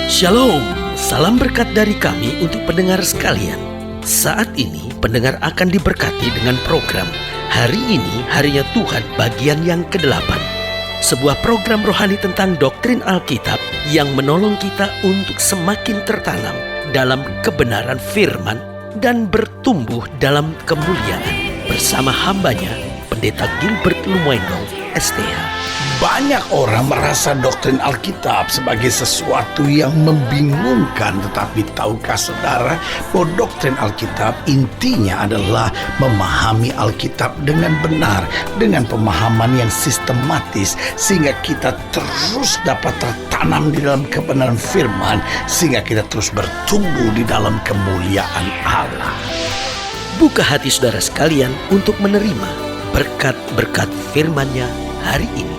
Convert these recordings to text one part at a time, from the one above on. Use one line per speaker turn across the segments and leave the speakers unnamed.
Shalom, salam berkat dari kami untuk pendengar sekalian. Saat ini pendengar akan diberkati dengan program Hari Ini Harinya Tuhan bagian yang ke-8. Sebuah program rohani tentang doktrin Alkitab yang menolong kita untuk semakin tertanam dalam kebenaran firman dan bertumbuh dalam kemuliaan. Bersama hambanya, Pendeta Gilbert Lumwendo, STH.
Banyak orang merasa doktrin Alkitab sebagai sesuatu yang membingungkan. Tetapi tahukah saudara bahwa doktrin Alkitab intinya adalah memahami Alkitab dengan benar, dengan pemahaman yang sistematis, sehingga kita terus dapat tertanam di dalam kebenaran firman, sehingga kita terus bertumbuh di dalam kemuliaan Allah.
Buka hati saudara sekalian untuk menerima berkat-berkat firman-Nya hari ini.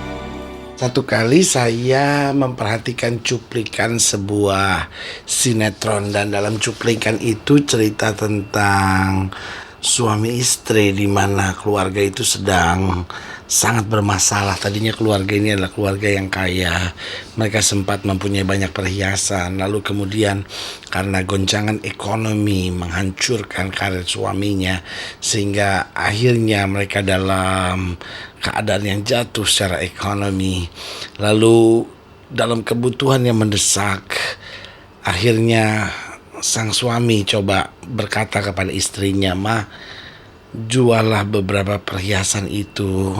Satu kali saya memperhatikan cuplikan sebuah sinetron, dan dalam cuplikan itu cerita tentang suami istri di mana keluarga itu sedang sangat bermasalah. Tadinya keluarga ini adalah keluarga yang kaya. Mereka sempat mempunyai banyak perhiasan. Lalu kemudian karena goncangan ekonomi menghancurkan karir suaminya, sehingga akhirnya mereka dalam keadaan yang jatuh secara ekonomi. Lalu dalam kebutuhan yang mendesak, akhirnya sang suami coba berkata kepada istrinya, "Ma, jualah beberapa perhiasan itu."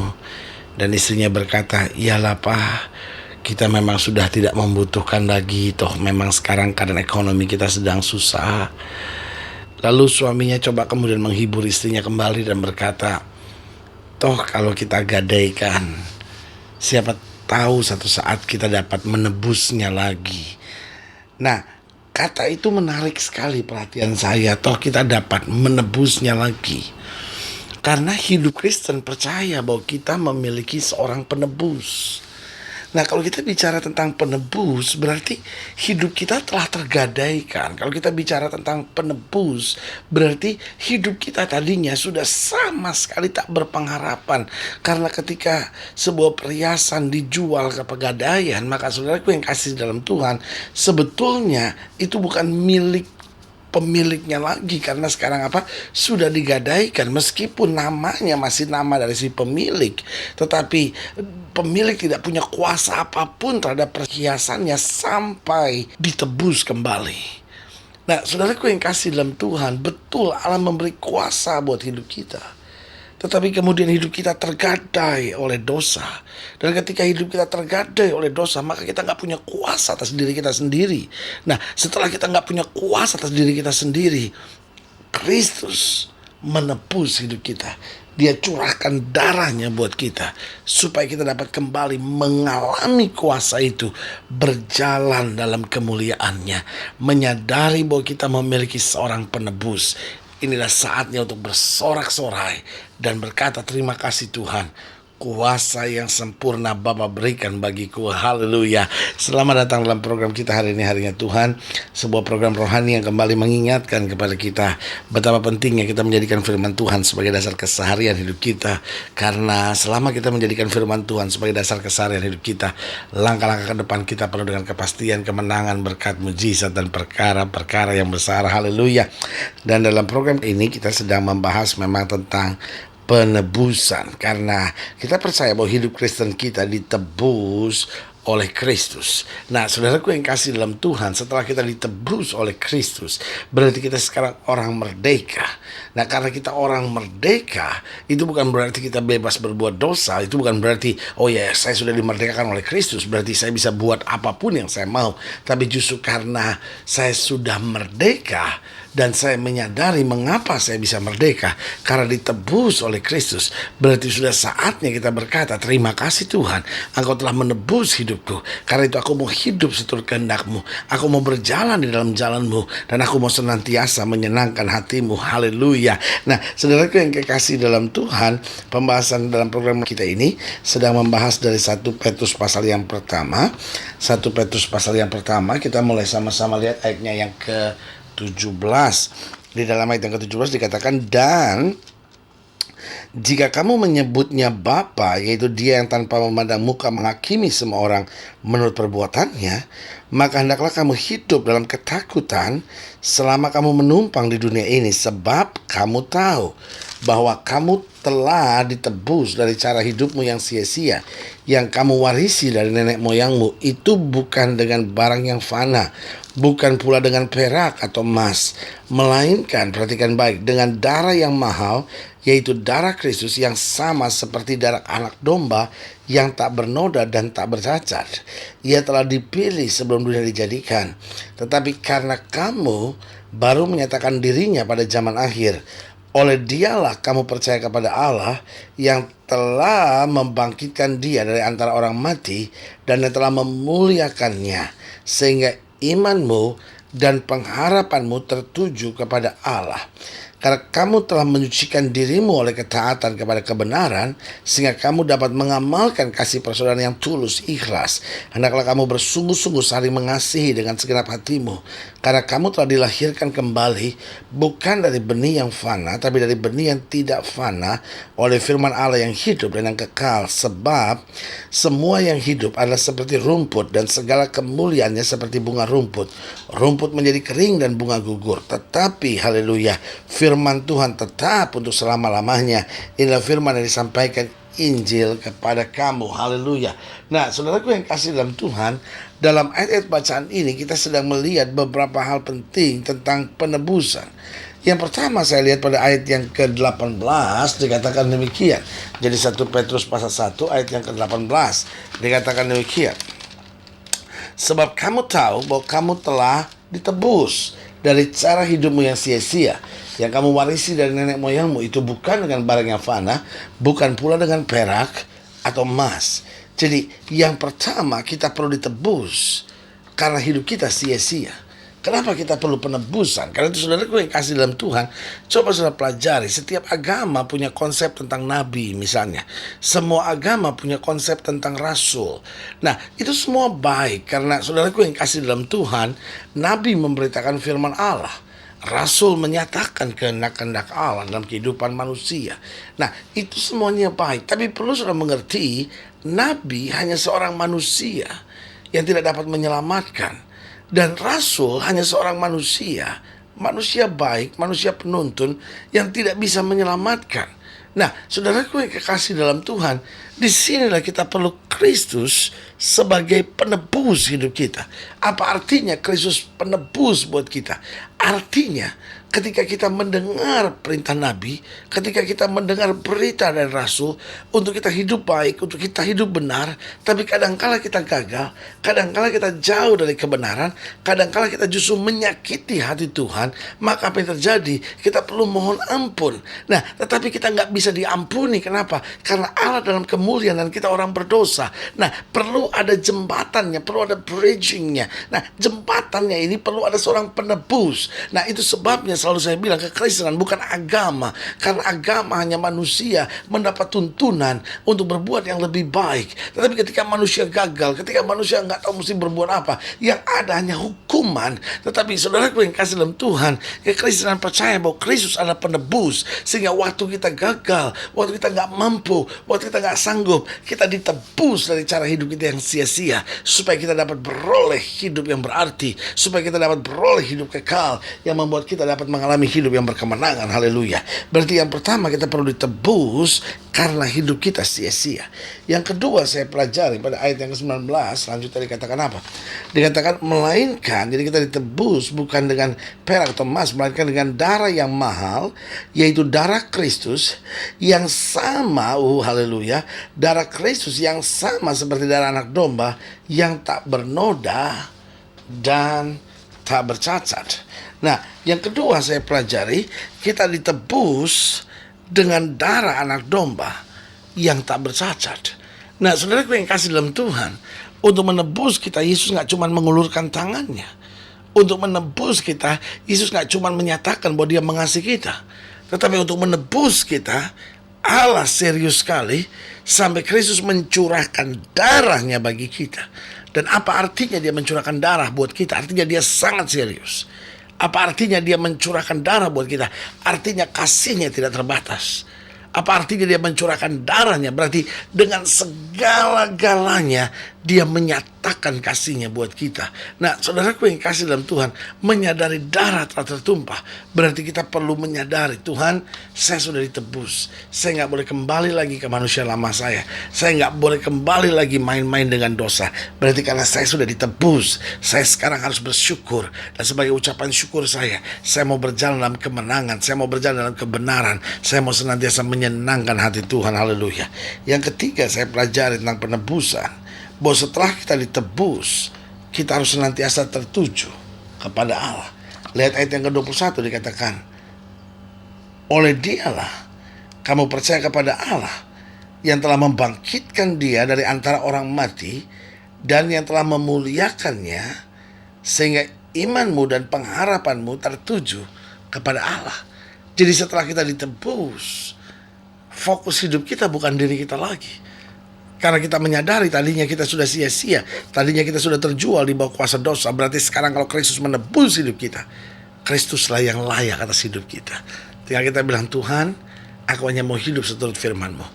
Dan istrinya berkata, "Iyalah Pak, kita memang sudah tidak membutuhkan lagi, toh memang sekarang keadaan ekonomi kita sedang susah." Lalu suaminya coba kemudian menghibur istrinya kembali dan berkata, "Toh kalau kita gadaikan, siapa tahu satu saat kita dapat menebusnya lagi." Nah, kata itu menarik sekali perhatian saya. Toh kita dapat menebusnya lagi. Karena hidup Kristen percaya bahwa kita memiliki seorang penebus. Nah, kalau kita bicara tentang penebus, berarti hidup kita telah tergadaikan. Kalau kita bicara tentang penebus, berarti hidup kita tadinya sudah sama sekali tak berpengharapan. Karena ketika sebuah perhiasan dijual ke pegadaian, maka saudaraku yang kasih dalam Tuhan, sebetulnya itu bukan milik pemiliknya lagi, karena sekarang sudah digadaikan. Meskipun namanya masih nama dari si pemilik, tetapi pemilik tidak punya kuasa apapun terhadap perhiasannya sampai ditebus kembali. Nah, saudaraku yang kasih dalam Tuhan, betul Allah memberi kuasa buat hidup kita, tetapi kemudian hidup kita tergadai oleh dosa. Dan ketika hidup kita tergadai oleh dosa, maka kita gak punya kuasa atas diri kita sendiri. Nah, setelah kita gak punya kuasa atas diri kita sendiri, Kristus menebus hidup kita. Dia curahkan darahnya buat kita, supaya kita dapat kembali mengalami kuasa itu, berjalan dalam kemuliaannya, menyadari bahwa kita memiliki seorang penebus. Inilah saatnya untuk bersorak-sorai dan berkata, "Terima kasih Tuhan, kuasa yang sempurna Bapa berikan bagiku." Haleluya. Selamat datang dalam program kita hari ini, Harinya Tuhan. Sebuah program rohani yang kembali mengingatkan kepada kita betapa pentingnya kita menjadikan firman Tuhan sebagai dasar keseharian hidup kita. Karena selama kita menjadikan firman Tuhan sebagai dasar keseharian hidup kita, langkah-langkah ke depan kita penuh dengan kepastian, kemenangan, berkat, mujizat, dan perkara-perkara yang besar. Haleluya. Dan dalam program ini kita sedang membahas memang tentang penebusan, karena kita percaya bahwa hidup Kristen kita ditebus oleh Kristus. Nah, saudaraku yang kasih dalam Tuhan, setelah kita ditebus oleh Kristus, berarti kita sekarang orang merdeka. Nah, karena kita orang merdeka, itu bukan berarti kita bebas berbuat dosa. Itu bukan berarti, oh ya, saya sudah dimerdekakan oleh Kristus, berarti saya bisa buat apapun yang saya mau. Tapi justru karena saya sudah merdeka, dan saya menyadari mengapa saya bisa merdeka, karena ditebus oleh Kristus. Berarti sudah saatnya kita berkata, "Terima kasih Tuhan, Engkau telah menebus hidupku. Karena itu aku mau hidup seturut kehendak-Mu. Aku mau berjalan di dalam jalan-Mu, dan aku mau senantiasa menyenangkan hati-Mu." Haleluya. Nah, saudaraku yang kekasih dalam Tuhan, pembahasan dalam program kita ini sedang membahas dari 1 Petrus pasal yang pertama. 1 Petrus pasal yang pertama, kita mulai sama-sama lihat ayatnya yang ke-17. Di dalam ayat yang ke-17 dikatakan, "Dan Jika kamu menyebutnya Bapa, yaitu Dia yang tanpa memandang muka menghakimi semua orang menurut perbuatannya, maka hendaklah kamu hidup dalam ketakutan selama kamu menumpang di dunia ini, sebab kamu tahu bahwa kamu telah ditebus dari cara hidupmu yang sia-sia, yang kamu warisi dari nenek moyangmu. Itu bukan dengan barang yang fana, bukan pula dengan perak atau emas, melainkan, perhatikan baik, dengan darah yang mahal, yaitu darah Kristus, yang sama seperti darah anak domba yang tak bernoda dan tak bercacat. Ia telah dipilih sebelum dunia dijadikan, tetapi karena kamu baru menyatakan dirinya pada zaman akhir, oleh Dialah kamu percaya kepada Allah yang telah membangkitkan Dia dari antara orang mati dan yang telah memuliakannya, sehingga imanmu dan pengharapanmu tertuju kepada Allah. Karena kamu telah menyucikan dirimu oleh ketaatan kepada kebenaran, sehingga kamu dapat mengamalkan kasih persaudaraan yang tulus, ikhlas. Hendaklah kamu bersungguh-sungguh saling mengasihi dengan segenap hatimu, karena kamu telah dilahirkan kembali, bukan dari benih yang fana, tapi dari benih yang tidak fana, oleh firman Allah yang hidup dan yang kekal. Sebab semua yang hidup adalah seperti rumput, dan segala kemuliaannya seperti bunga rumput. Rumput menjadi kering dan bunga gugur, tetapi haleluya, firman Tuhan tetap untuk selama-lamanya. Inilah firman yang disampaikan Injil kepada kamu. Haleluya. Nah, saudaraku yang kasih dalam Tuhan, dalam ayat-ayat bacaan ini kita sedang melihat beberapa hal penting tentang penebusan. Yang pertama saya lihat pada ayat yang ke-18 dikatakan demikian. Jadi 1 Petrus pasal 1 ayat yang ke-18 dikatakan demikian. Sebab kamu tahu bahwa kamu telah ditebus dari cara hidupmu yang sia-sia, yang kamu warisi dari nenek moyangmu. Itu bukan dengan barang yang fana, bukan pula dengan perak atau emas. Jadi yang pertama, kita perlu ditebus karena hidup kita sia-sia. Kenapa kita perlu penebusan? Karena itu saudaraku yang kasih dalam Tuhan, coba saudara pelajari. Setiap agama punya konsep tentang nabi misalnya. Semua agama punya konsep tentang rasul. Nah, itu semua baik karena saudaraku yang kasih dalam Tuhan, nabi memberitakan firman Allah. Rasul menyatakan kehendak-kehendak Allah dalam kehidupan manusia. Nah, itu semuanya baik. Tapi perlu saudara mengerti, nabi hanya seorang manusia yang tidak dapat menyelamatkan. Dan rasul hanya seorang manusia baik, manusia penuntun yang tidak bisa menyelamatkan. Nah, saudaraku yang kekasih dalam Tuhan, disinilah kita perlu Kristus sebagai penebus hidup kita. Apa artinya Kristus penebus buat kita? Artinya ketika kita mendengar perintah Nabi, ketika kita mendengar berita dari Rasul untuk kita hidup baik, untuk kita hidup benar, tapi kadangkala kita gagal, kadangkala kita jauh dari kebenaran, kadangkala kita justru menyakiti hati Tuhan, maka apa yang terjadi? Kita perlu mohon ampun. Nah, tetapi kita nggak bisa diampuni. Kenapa? Karena Allah dalam kemuliaan dan kita orang berdosa. Nah, perlu ada jembatannya, perlu ada bridgingnya. Nah, jembatannya ini perlu ada seorang penebus. Nah, itu sebabnya selalu saya bilang kekristenan bukan agama. Karena agama hanya manusia mendapat tuntunan untuk berbuat yang lebih baik. Tetapi ketika manusia gagal, ketika manusia nggak tahu mesti berbuat apa, yang ada hanya hukuman. Tetapi saudaraku yang kasih dalam Tuhan, kekristenan percaya bahwa Kristus adalah penebus. Sehingga waktu kita gagal, waktu kita nggak mampu, waktu kita nggak sanggup, kita ditebus dari cara hidup kita yang sia-sia. Supaya kita dapat beroleh hidup yang berarti. Supaya kita dapat beroleh hidup kekal yang membuat kita dapat mengalami hidup yang berkemenangan. Haleluya. Berarti yang pertama, kita perlu ditebus karena hidup kita sia-sia. Yang kedua saya pelajari pada ayat yang ke-19, selanjutnya dikatakan apa? Dikatakan melainkan, jadi kita ditebus bukan dengan perak atau emas, melainkan dengan darah yang mahal, yaitu darah Kristus yang sama, haleluya, darah Kristus yang sama seperti darah anak domba yang tak bernoda dan tak bercacat. Nah, yang kedua saya pelajari, kita ditebus dengan darah anak domba yang tak bercacat. Nah, saudaraku yang kasih dalam Tuhan, untuk menebus kita, Yesus gak cuma mengulurkan tangannya. Untuk menebus kita, Yesus gak cuma menyatakan bahwa dia mengasihi kita. Tetapi untuk menebus kita, Allah serius sekali sampai Kristus mencurahkan darahnya bagi kita. Dan apa artinya dia mencurahkan darah buat kita? Artinya dia sangat serius. Apa artinya dia mencurahkan darah buat kita? Artinya kasihnya tidak terbatas. Apa artinya dia mencurahkan darahnya? Berarti dengan segala-galanya dia menyatakan kasihnya buat kita. Nah, saudaraku yang kasih dalam Tuhan, menyadari darah telah tertumpah, berarti kita perlu menyadari, Tuhan, saya sudah ditebus. Saya nggak boleh kembali lagi ke manusia lama saya. Saya nggak boleh kembali lagi main-main dengan dosa. Berarti karena saya sudah ditebus, saya sekarang harus bersyukur. Dan sebagai ucapan syukur saya mau berjalan dalam kemenangan, saya mau berjalan dalam kebenaran, saya mau senantiasa menyenangkan hati Tuhan. Haleluya. Yang ketiga, saya pelajari tentang penebusan, bahwa setelah kita ditebus, kita harus senantiasa tertuju kepada Allah. Lihat ayat yang ke-21 dikatakan, oleh dialah kamu percaya kepada Allah yang telah membangkitkan dia dari antara orang mati dan yang telah memuliakannya, sehingga imanmu dan pengharapanmu tertuju kepada Allah. Jadi setelah kita ditebus, fokus hidup kita bukan diri kita lagi. Karena kita menyadari tadinya kita sudah sia-sia, tadinya kita sudah terjual di bawah kuasa dosa. Berarti sekarang kalau Kristus menebus hidup kita, Kristuslah yang layak atas hidup kita. Tinggal kita bilang, Tuhan, aku hanya mau hidup seturut firman-Mu.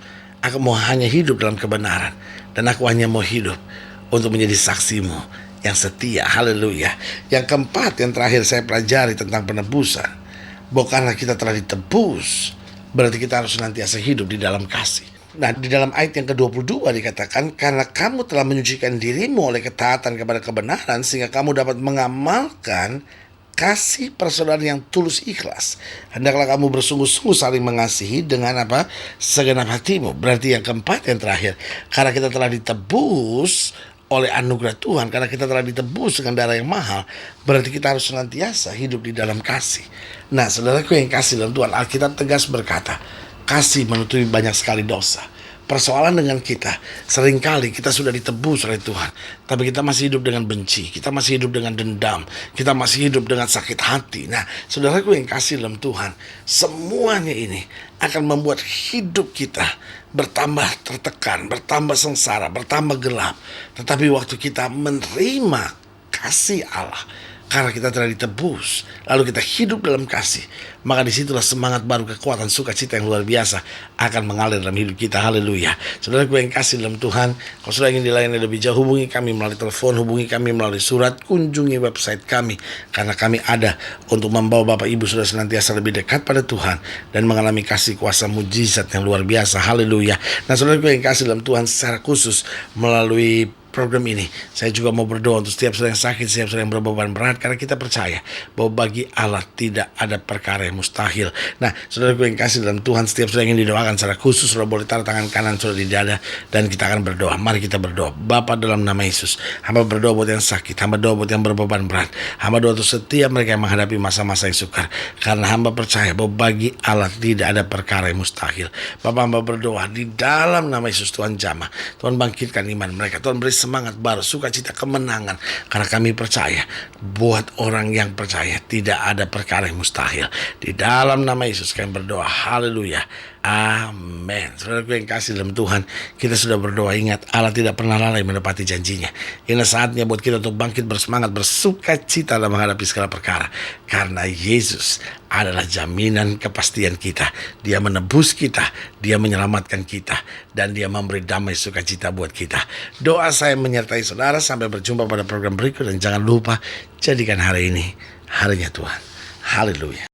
Aku mau hanya hidup dalam kebenaran. Dan aku hanya mau hidup untuk menjadi saksi-Mu yang setia. Haleluya. Yang keempat, yang terakhir saya pelajari tentang penebusan, bahwa karena kita telah ditebus, berarti kita harus senantiasa hidup di dalam kasih. Nah, di dalam ayat yang ke-22 dikatakan, karena kamu telah menyucikan dirimu oleh ketaatan kepada kebenaran, sehingga kamu dapat mengamalkan kasih persaudaraan yang tulus ikhlas. Hendaklah kamu bersungguh-sungguh saling mengasihi dengan apa? Segenap hatimu. Berarti yang keempat, yang terakhir, karena kita telah ditebus oleh anugerah Tuhan, karena kita telah ditebus dengan darah yang mahal, berarti kita harus senantiasa hidup di dalam kasih. Nah, saudaraku yang kasih dalam Tuhan, Alkitab tegas berkata, kasih menutupi banyak sekali dosa. Persoalan dengan kita, seringkali kita sudah ditebus oleh Tuhan, tapi kita masih hidup dengan benci, kita masih hidup dengan dendam, kita masih hidup dengan sakit hati. Nah, saudaraku yang kasih dalam Tuhan, semuanya ini akan membuat hidup kita bertambah tertekan, bertambah sengsara, bertambah gelap. Tetapi waktu kita menerima kasih Allah, karena kita telah ditebus, lalu kita hidup dalam kasih, maka disitulah semangat baru, kekuatan, sukacita yang luar biasa akan mengalir dalam hidup kita. Haleluya. Saudaraku yang kasih dalam Tuhan, kalau sudah ingin dilayani lebih jauh, hubungi kami melalui telepon, hubungi kami melalui surat, kunjungi website kami, karena kami ada untuk membawa Bapak Ibu sudah senantiasa lebih dekat pada Tuhan dan mengalami kasih kuasa mujizat yang luar biasa. Haleluya. Nah, saudaraku yang kasih dalam Tuhan, secara khusus melalui program ini, saya juga mau berdoa untuk setiap saudara yang sakit, setiap saudara yang berbeban berat, karena kita percaya bahwa bagi Allah tidak ada perkara yang mustahil. Nah, saudaraku yang kasih dalam Tuhan, setiap saudara yang ingin didoakan secara khusus, saudara boleh taruh tangan kanan saudara di dada, dan kita akan berdoa. Mari kita berdoa. Bapa, dalam nama Yesus, hamba berdoa buat yang sakit, hamba doa buat yang berbeban berat, hamba doa untuk setiap mereka yang menghadapi masa-masa yang sukar, karena hamba percaya bahwa bagi Allah tidak ada perkara yang mustahil. Bapa, hamba berdoa di dalam nama Yesus, Tuhan jamah, Tuhan bangkitkan iman mereka, Tuhan beri semangat baru, sukacita, kemenangan, karena kami percaya buat orang yang percaya tidak ada perkara yang mustahil. Di dalam nama Yesus kami berdoa. Haleluya. Amin. Saudaraku yang kasih dalam Tuhan, kita sudah berdoa. Ingat, Allah tidak pernah lalai menepati janjinya. Ini saatnya buat kita untuk bangkit bersemangat, bersukacita dalam menghadapi segala perkara, karena Yesus adalah jaminan kepastian kita. Dia menebus kita, Dia menyelamatkan kita, dan Dia memberi damai sukacita buat kita. Doa saya menyertai saudara. Sampai berjumpa pada program berikut, dan jangan lupa jadikan hari ini harinya Tuhan. Haleluya.